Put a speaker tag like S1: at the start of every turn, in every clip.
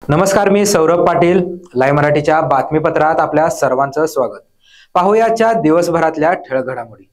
S1: नमस्कार, मी सौरभ पाटील. लाईव्ह मराठीच्या बातमीपत्रात आपल्या सर्वांचं स्वागत. पाहूयाच्या दिवसभरातल्या ठळक घडामोडी.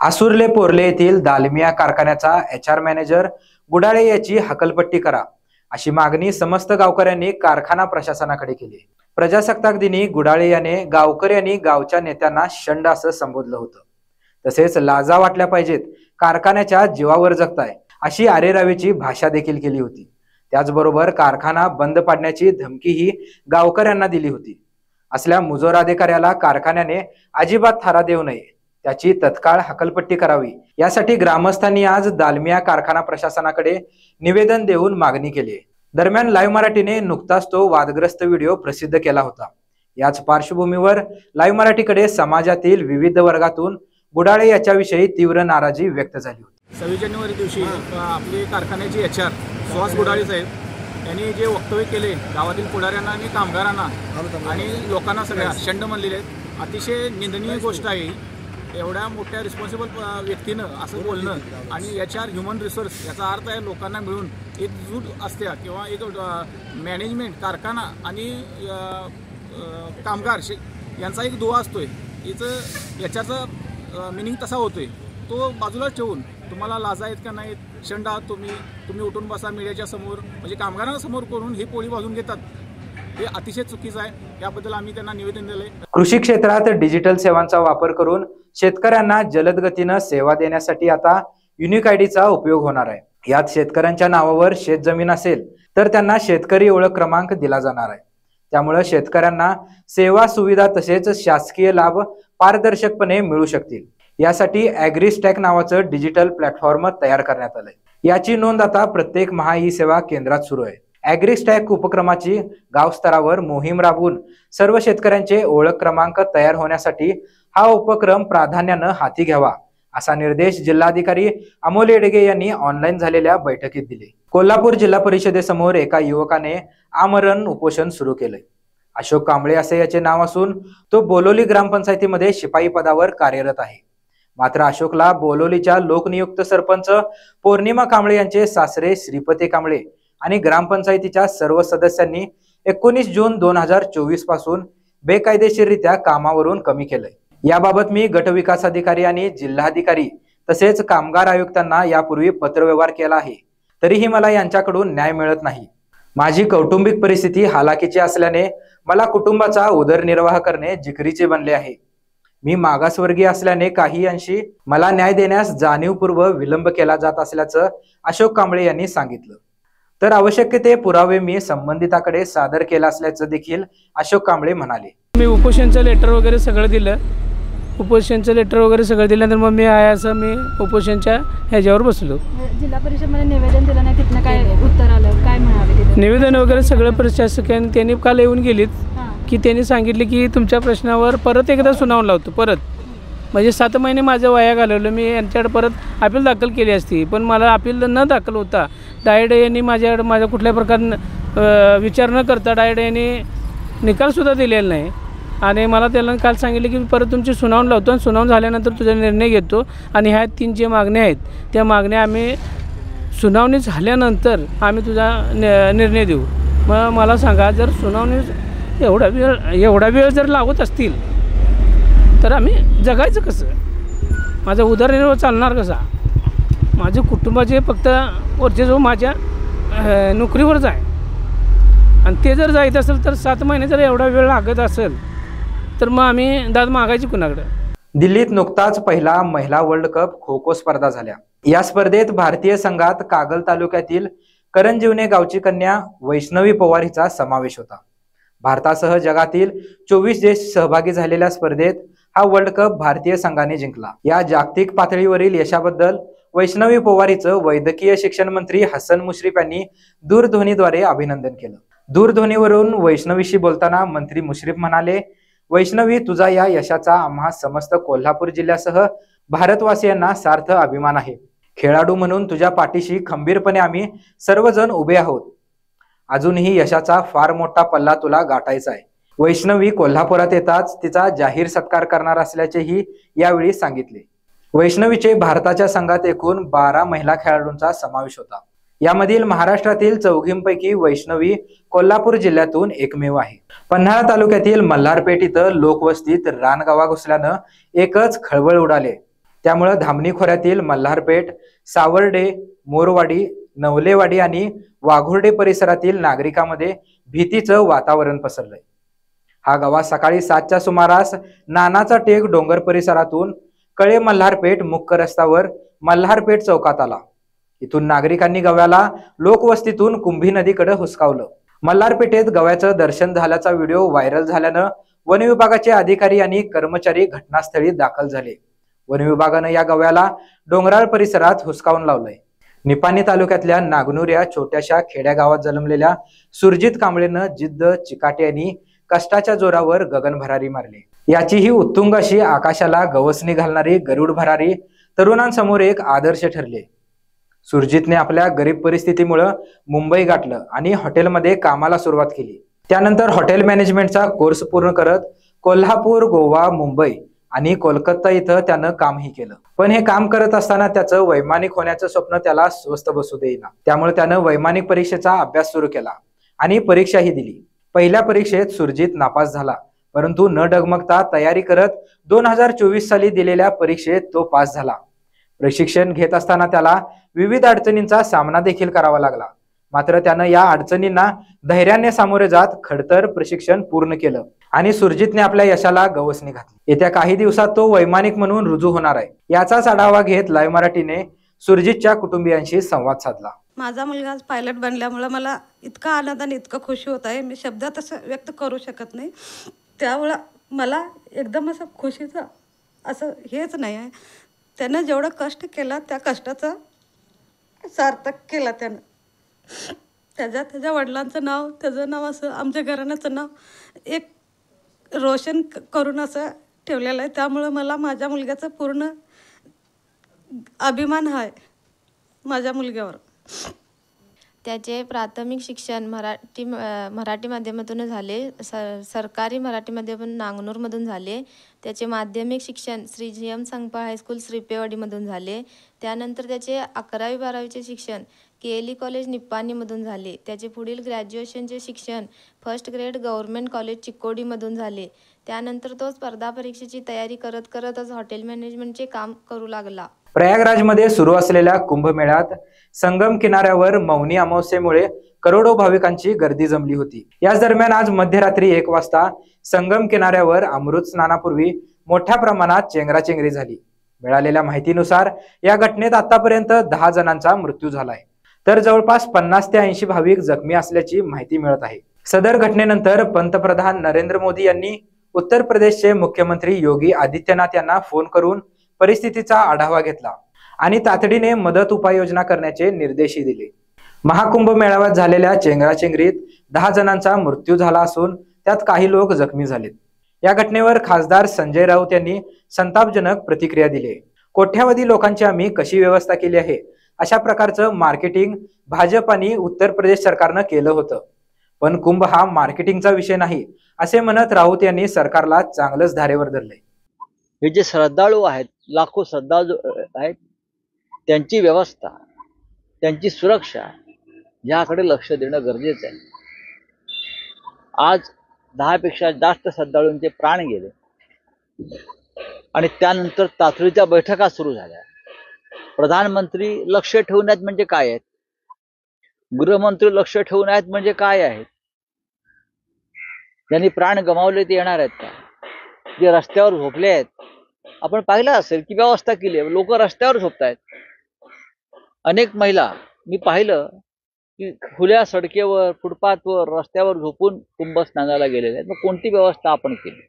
S1: आसुर्ले पोर्ले येथील दालमिया कारखान्याचा HR मॅनेजर गुडाळे याची हकलपट्टी करा अशी मागणी समस्त गावकऱ्यांनी कारखाना प्रशासनाकडे केली. प्रजासत्ताक दिनी गुडाळे याने गावकरी आणि गावच्या नेत्यांना शंड असं संबोधलं होतं. तसेच लाजा वाटल्या पाहिजेत, कारखान्याच्या जीवावर जगताय अशी आरेरावीची भाषा देखील केली होती. त्याचबरोबर कारखाना बंद पाडण्याची धमकीही गावकऱ्यांना दिली होती. असल्या मुजोर अधिकाऱ्याला कारखान्याने अजिबात थारा देऊ नये, त्याची तत्काळ हकलपट्टी करावी यासाठी ग्रामस्थांनी आज दालमिया कारखाना प्रशासनाकडे निवेदन देऊन मागणी केली. दरम्यान लाईव्ह मराठीने नुकताच तो वादग्रस्त व्हिडिओ प्रसिद्ध केला होता. याच पार्श्वभूमीवर लाईव्ह मराठीकडे समाजातील विविध वर्गातून गुडाळे याच्याविषयी तीव्र नाराजी व्यक्त झाली होती.
S2: 26 जानेवारी दिवशी आपले कारखान्याचे HR सुहास गुडाळे साहेब यांनी जे वक्तव्य केले गावातील पुढाऱ्यांना आणि कामगारांना आणि लोकांना सगळ्या शंड म्हणलेले आहेत, अतिशय निंदनीय गोष्ट आहे. एवढ्या मोठ्या रिस्पॉन्सिबल व्यक्तीनं असं बोलणं आणि HR ह्युमन रिसोर्स याचा अर्थ आहे लोकांना मिळून एकजूट असत्या किंवा एक मॅनेजमेंट कारखाना आणि कामगार यांचा एक दुवा असतोय. याच्याचं मिनिंग तसा होतोय. तो बाजूला ठेवून तुम्हाला लाजा आहेत का नाहीत, शंड आहात तुम्ही उठून बसा मीडियाच्या समोर, म्हणजे कामगारांना समोर करून ही पोळी भाजून घेतात. हे अतिशय चुकीचं आहे. याबद्दल आम्ही त्यांना निवेदन दिलंय.
S1: कृषी क्षेत्रात डिजिटल सेवांचा वापर करून शेतकऱ्यांना जलद गतीनं सेवा देण्यासाठी आता युनिक आयडीचा उपयोग होणार आहे. यात शेतकऱ्यांच्या नावावर शेतजमीन असेल तर त्यांना शेतकरी ओळख क्रमांक दिला जाणार आहे. त्यामुळे शेतकऱ्यांना सेवा सुविधा तसेच शासकीय लाभ पारदर्शकपणे मिळू शकतील. यासाठी ॲग्रीस्टॅक नावाचं डिजिटल प्लॅटफॉर्म तयार करण्यात आलंय. याची नोंद आता प्रत्येक महा-ई-सेवा केंद्रात सुरू आहे. ॲग्रीस्टॅक उपक्रमाची गाव स्तरावर मोहीम राबवून सर्व शेतकऱ्यांचे ओळख क्रमांक तयार होण्यासाठी हा उपक्रम प्राधान्यानं हाती घ्यावा असा निर्देश जिल्हाधिकारी अमोल येडगे यांनी ऑनलाईन झालेल्या बैठकीत दिले. कोल्हापूर जिल्हा परिषदेसमोर एका युवकाने आमरण उपोषण सुरू केलंय. अशोक कांबळे असे याचे नाव असून तो बोलोली ग्रामपंचायतीमध्ये शिपाई पदावर कार्यरत आहे. मात्र अशोकला बोलोलीच्या लोकनियुक्त सरपंच पौर्णिमा कांबळे यांचे सासरे श्रीपती कांबळे आणि ग्रामपंचायतीच्या सर्व सदस्यांनी 19 जून 2024 पासून बेकायदेशीररित्या कामावरून कमी केलंय. याबाबत मी गटविकास अधिकारी आणि जिल्हाधिकारी तसेच कामगार आयुक्तांना यापूर्वी पत्रव्यवहार केला आहे, तरीही मला यांच्याकडून न्याय मिळत नाही. माझी कौटुंबिक परिस्थिती हालाकीची असल्याने मला कुटुंबाचा उदरनिर्वाह करणे जिकरीचे बनले आहे. मी मागासवर्गीय असल्याने काही अंशी मला न्याय देण्यास जाणीवपूर्वक विलंब केला जात असल्याचं अशोक कांबळे यांनी सांगितलं. तर आवश्यक ते पुरावे मी संबंधिताकडे सादर केला असल्याचं देखील अशोक कांबळे म्हणाले.
S3: मी उपोषणचं लेटर वगैरे सगळं दिलं. दिल्यानंतर मग मी उपोषणच्या ह्याच्यावर बसलो.
S4: जिल्हा परिषदमध्ये निवेदन दिलं नाही, तिथनं काय उत्तर आलं, काय म्हणाले?
S3: निवेदन वगैरे सगळं प्रशासकांनी त्यांनी काल येऊन गेलीत की त्यांनी सांगितले की तुमच्या प्रश्नावर परत एकदा सुनावून लावतो. परत म्हणजे 7 महिने माझं वाया घालवलं. मी यांच्याकडे परत अपील दाखल केली असती, पण मला अपील न दाखल होता डायरेक्ट यांनी माझ्या कुठल्या प्रकारे विचार न करता डायरेक्ट यांनी निकालसुद्धा दिलेला नाही. आणि मला त्याला काल सांगितलं की परत तुमची सुनावणी लावतो आणि सुनावणी झाल्यानंतर तुझा निर्णय घेतो आणि ह्या 3 जे मागण्या आहेत त्या मागण्या आम्ही सुनावणी झाल्यानंतर आम्ही तुझा निर्णय देऊ. मग मला सांगा, जर सुनावणी एवढा वेळ जर लागत असतील तर आम्ही जगायचं कसं? माझा उदरनिर्वाह चालणार कसा? माझे कुटुंबाचे फक्त वर्चस्व माझ्या नोकरीवरच आहे आणि ते जर जायचं असेल तर 7 महिने जर एवढा वेळ लागत असेल तर मग आम्ही दाद मागायची कुणाकडे?
S1: दिल्लीत नुकताच पहिला महिला वर्ल्ड कप खो खो स्पर्धा झाल्या. या स्पर्धेत भारतीय संघात कागल तालुक्यातील करंजीवणे गावची कन्या वैष्णवी पवार हिचा समावेश होता. भारतासह जगातील 24 देश सहभागी झालेल्या स्पर्धेत हा वर्ल्ड कप भारतीय संघाने जिंकला. या जागतिक पातळीवरील यशाबद्दल वैष्णवी पवार हिचं वैद्यकीय शिक्षण मंत्री हसन मुश्रीफ यांनी दूरध्वनीद्वारे अभिनंदन केलं. दूरध्वनीवरून वैष्णवीशी बोलताना मंत्री मुश्रीफ म्हणाले, वैष्णवी, तुझा या यशाचा आम्हा समस्त कोल्हापूर जिल्ह्यासह भारतवासियांना सार्थ अभिमान आहे. खेळाडू म्हणून तुझ्या पाठीशी खंबीरपणे आम्ही सर्वजण उभे आहोत. अजूनही यशाचा फार मोठा पल्ला तुला गाठायचा आहे. वैष्णवी कोल्हापुरात येताच तिचा जाहीर सत्कार करणार असल्याचेही यावेळी सांगितले. वैष्णवीचे भारताच्या संघात एकूण 12 महिला खेळाडूंचा समावेश होता. यामधील महाराष्ट्रातील चौघींपैकी वैष्णवी कोल्हापूर जिल्ह्यातून एकमेव आहे. पन्हाळा तालुक्यातील मल्हारपेठ इथं लोकवस्तीत रानगावा घुसल्यानं एकच खळबळ उडाले. त्यामुळे धामणी खोऱ्यातील मल्हारपेठ, सावर्डे, मोरवाडी, नवलेवाडी आणि वाघुर्डे परिसरातील नागरिकांमध्ये भीतीचं वातावरण पसरलंय. हा गवा सकाळी 7च्या सुमारास नानाचा टेक डोंगर परिसरातून कळे मल्हारपेठ मुख्य रस्त्यावर मल्हारपेठ चौकात आला. इथून नागरिकांनी गव्याला लोकवस्तीतून कुंभी नदीकडे हुसकावलं. मल्हारपेठेत गव्याचं दर्शन झाल्याचा व्हिडिओ व्हायरल झाल्यानं वन विभागाचे अधिकारी आणि कर्मचारी घटनास्थळी दाखल झाले. वन विभागानं या गव्याला डोंगराळ परिसरात हुसकावून लावलंय. निपाणी तालुक्यातल्या नागनूर या छोट्याशा खेड्या गावात जन्मलेल्या सुरजित कांबळेनं जिद्द, चिकाटी आणि कष्टाच्या जोरावर गगन भरारी मारली. याची ही उत्तुंग अशी आकाशाला गवसणी घालणारी गरुड भरारी तरुणांसमोर एक आदर्श ठरले. सुरजितने आपल्या गरीब परिस्थितीमुळे मुंबई गाठलं आणि हॉटेलमध्ये कामाला सुरुवात केली. त्यानंतर हॉटेल मॅनेजमेंटचा कोर्स पूर्ण करत कोल्हापूर, गोवा, मुंबई आणि कोलकाता इथं त्यानं कामही केलं. पण हे काम करत असताना त्याचं वैमानिक होण्याचं स्वप्न त्याला स्वस्थ बसू देईना. त्यामुळे त्यानं वैमानिक परीक्षेचा अभ्यास सुरू केला आणि परीक्षाही दिली. पहिल्या परीक्षेत सुरजित नापास झाला, परंतु न डगमगता तयारी करत 2024 साली दिलेल्या परीक्षेत तो पास झाला. प्रशिक्षण घेत असताना त्याला विविध अडचणींचा सामना देखील करावा लागला. मात्र त्यानं या अडचणींना धैर्याने सामोरे जात खडतर प्रशिक्षण पूर्ण केलं आणि सुरजितने आपल्या यशाला गवसणी घातली. येत्या काही दिवसात तो वैमानिक म्हणून रुजू होणार आहे. याचाच आढावा घेत लाईव्ह मराठीने सुरजितच्या कुटुंबियांशी संवाद साधला.
S5: माझा मुलगा पायलट बनल्यामुळे मला इतका आनंद आणि इतकं खुशी होत आहे, मी शब्दात असं व्यक्त करू शकत नाही. त्यामुळं मला एकदम असं खुशीचं असं हेच नाही आहे. त्यानं जेवढं कष्ट केलं त्या कष्टाचं सार्थक केलं त्यानं. त्याच्या वडिलांचं नाव, त्याचं नाव, असं आमच्या घराण्याचं नाव एक रोशन करून असं ठेवलेलं आहे. त्यामुळं मला माझ्या मुलग्याचा पूर्ण अभिमान आहे माझ्या मुलग्यावर.
S6: त्याचे प्राथमिक शिक्षण मराठी माध्यमातून झाले. सरकारी मराठी माध्यमातून नांगनूरमधून झाले. त्याचे माध्यमिक शिक्षण श्री जी.एम. संगपाळ हायस्कूल श्रीपेवाडीमधून झाले. त्यानंतर त्याचे 11वी-12वीचे शिक्षण के.एल.ई. कॉलेज निप्पाणीमधून झाले. त्याचे पुढील ग्रॅज्युएशनचे शिक्षण फर्स्ट ग्रेड गव्हर्नमेंट कॉलेज चिक्कोडीमधून झाले. त्यानंतर तो स्पर्धा परीक्षेची तयारी करत करतच हॉटेल मॅनेजमेंटचे काम करू लागला.
S1: प्रयागराजमध्ये सुरू असलेल्या कुंभमेळ्यात संगम किनाऱ्यावर मौनी अमावस्येमुळे करोडो भाविकांची गर्दी जमली होती. याच दरम्यान आज मध्यरात्री 1 वाजता संगम किनाऱ्यावर अमृत स्नानापूर्वी मोठ्या प्रमाणात चेंगराचेंगरी झाली. मिळालेल्या माहितीनुसार या घटनेत आतापर्यंत 10 जणांचा मृत्यू झालाय, तर जवळपास 50 ते 80 भाविक जखमी असल्याची माहिती मिळत आहे. सदर घटनेनंतर पंतप्रधान नरेंद्र मोदी यांनी उत्तर प्रदेशचे मुख्यमंत्री योगी आदित्यनाथ यांना फोन करून परिस्थितीचा आढावा घेतला आणि तातडीने मदत उपाययोजना करण्याचे निर्देशही दिले. महाकुंभ मेळाव्यात झालेल्या चेंगराचेंगरीत 10 जणांचा मृत्यू झाला असून त्यात काही लोक जखमी झालेत. या घटनेवर खासदार संजय राऊत यांनी संतापजनक प्रतिक्रिया दिली. कोट्यावधी लोकांची आम्ही कशी व्यवस्था केली आहे, अशा प्रकारचं मार्केटिंग भाजप आणि उत्तर प्रदेश सरकारनं केलं होतं. पण कुंभ हा मार्केटिंगचा विषय नाही, असे म्हणत राऊत यांनी सरकारला चांगलंच धारेवर धरले.
S7: हे जे श्रद्धाळू आहेत, लाखो श्रद्धाळू आहेत, त्यांची व्यवस्था, त्यांची सुरक्षा याकडे लक्ष देणं गरजेचं आहे. आज 10 पेक्षा जास्त श्रद्धाळूंचे प्राण गेले आणि त्यानंतर तातडीच्या बैठका सुरू झाल्या. प्रधानमंत्री लक्ष ठेवून आहेत म्हणजे काय आहेत, गृहमंत्री लक्ष ठेवून आहेत म्हणजे काय आहेत, ज्यांनी प्राण गमावले ते येणार आहेत का, जे रस्त्यावर झोपले आहेत. आपण पाहिलं असेल की व्यवस्था केली आहे, लोक रस्त्यावर झोपतायत. अनेक महिला मी पाहिलं की खुल्या सडकेवर, फुटपाथवर, रस्त्यावर झोपून कुंभ स्नानाला गेलेले आहेत. मग कोणती व्यवस्था आपण केली?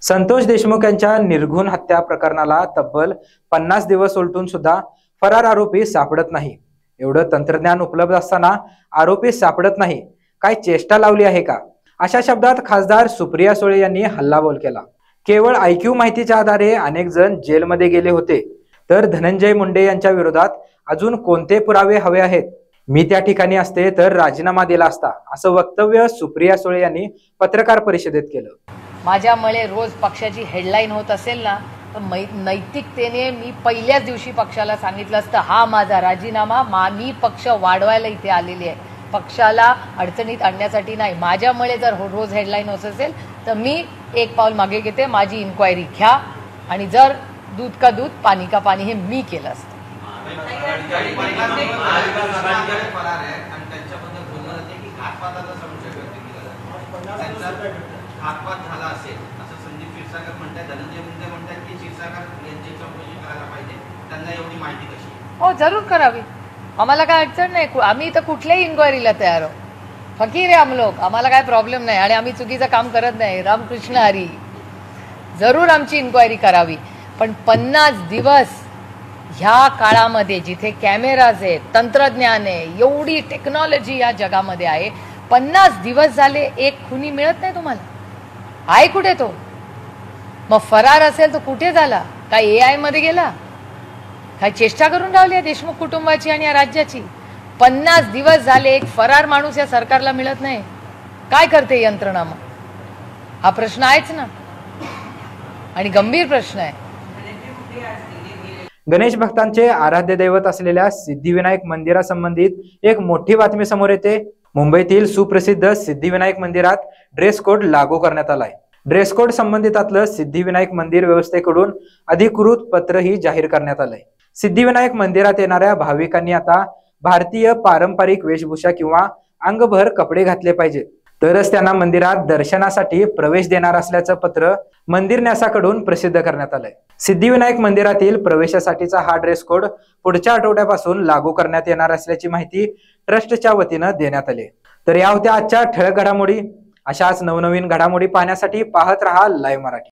S1: संतोष देशमुख यांच्या निर्घुण हत्या प्रकरणाला तब्बल 50 दिवस उलटून सुद्धा फरार आरोपी सापडत नाही. एवढं तंत्रज्ञान उपलब्ध असताना आरोपी सापडत नाही, काय चेष्टा लावली आहे का, अशा शब्दात खासदार सुप्रिया सुळे यांनी हल्लाबोल केला. केवळ IQ माहितीच्या आधारे अनेक जण जेलमध्ये गेले होते, तर धनंजय मुंडे यांच्या विरोधात अजून कोणते पुरावे हवे आहेत मी त्या ठिकाणी असते तर राजीनामा दिला असता, असं वक्तव्य सुप्रिया सुळे यांनी पत्रकार परिषदेत केलं.
S8: माझ्यामुळे रोज पक्षाची हेडलाईन होत असेल ना, तर नैतिकतेने मी पहिल्याच दिवशी पक्षाला सांगितलं असतं, हा माझा राजीनामा, मी पक्ष वाढवायला इथे आलेली आहे, पक्षाला अडचणीत आणण्यासाठी नाही. माझ्यामुळे जर रोज हेडलाईन होत असेल तर मी एक पाऊल मागे घेते, माझी इन्क्वायरी घ्या, आणि जर दूध का दूध पाणी का पाणी हे मी केलं असतं. हो, जरूर करावी, आम्हाला काय अडचण नाही. आम्ही तर कुठल्याही इन्क्वायरीला तयार आहोत. फकीर आहे आम लोक, आम्हाला काय प्रॉब्लेम नाही, आणि आम्ही चुकीचं काम करत नाही. रामकृष्ण हरी, जरूर आमची इन्क्वायरी करावी. पण 50 दिवस ह्या काळामध्ये जिथे कॅमेराज आहेत, तंत्रज्ञान आहे, एवढी टेक्नॉलॉजी या जगामध्ये आहे, 50 दिवस झाले एक खुनी मिळत नाही तुम्हाला. आहे कुठे तो? मग फरार असेल तर कुठे झाला? काय AI मध्ये गेला? काय चेष्टा करून राहिली आहे देशमुख कुटुंबाची आणि या राज्याची? 50 दिवस झाले एक फरार माणूस या सरकारला मिळत नाही. काय करते यंत्रणा? मग हा प्रश्न आहेच ना, आणि गंभीर प्रश्न आहे.
S1: गणेश भक्तांचे आराध्य दैवत असलेल्या सिद्धिविनायक मंदिरासंबंधित एक मोठी बातमी समोर येते. मुंबईतील सुप्रसिद्ध सिद्धिविनायक मंदिरात ड्रेस कोड लागू करण्यात आलाय. ड्रेस कोड संबंधितातलं सिद्धिविनायक मंदिर व्यवस्थेकडून अधिकृत पत्रही जाहीर करण्यात आलंय. सिद्धिविनायक मंदिरात येणाऱ्या भाविकांनी आता भारतीय पारंपरिक वेशभूषा किंवा अंगभर कपडे घातले पाहिजेत, तरच त्यांना मंदिरात दर्शनासाठी प्रवेश देणार असल्याचं पत्र मंदिर न्यासाकडून प्रसिद्ध करण्यात आलंय. सिद्धिविनायक मंदिरातील प्रवेशासाठीचा हा ड्रेस कोड पुढच्या आठवड्यापासून लागू करण्यात येणार असल्याची माहिती ट्रस्टच्या वतीनं देण्यात आली. तर या होत्या आजच्या ठळक घडामोडी. अशाच नवनवीन घडामोडी पाहण्यासाठी पाहत रहा लाईव्ह मराठी.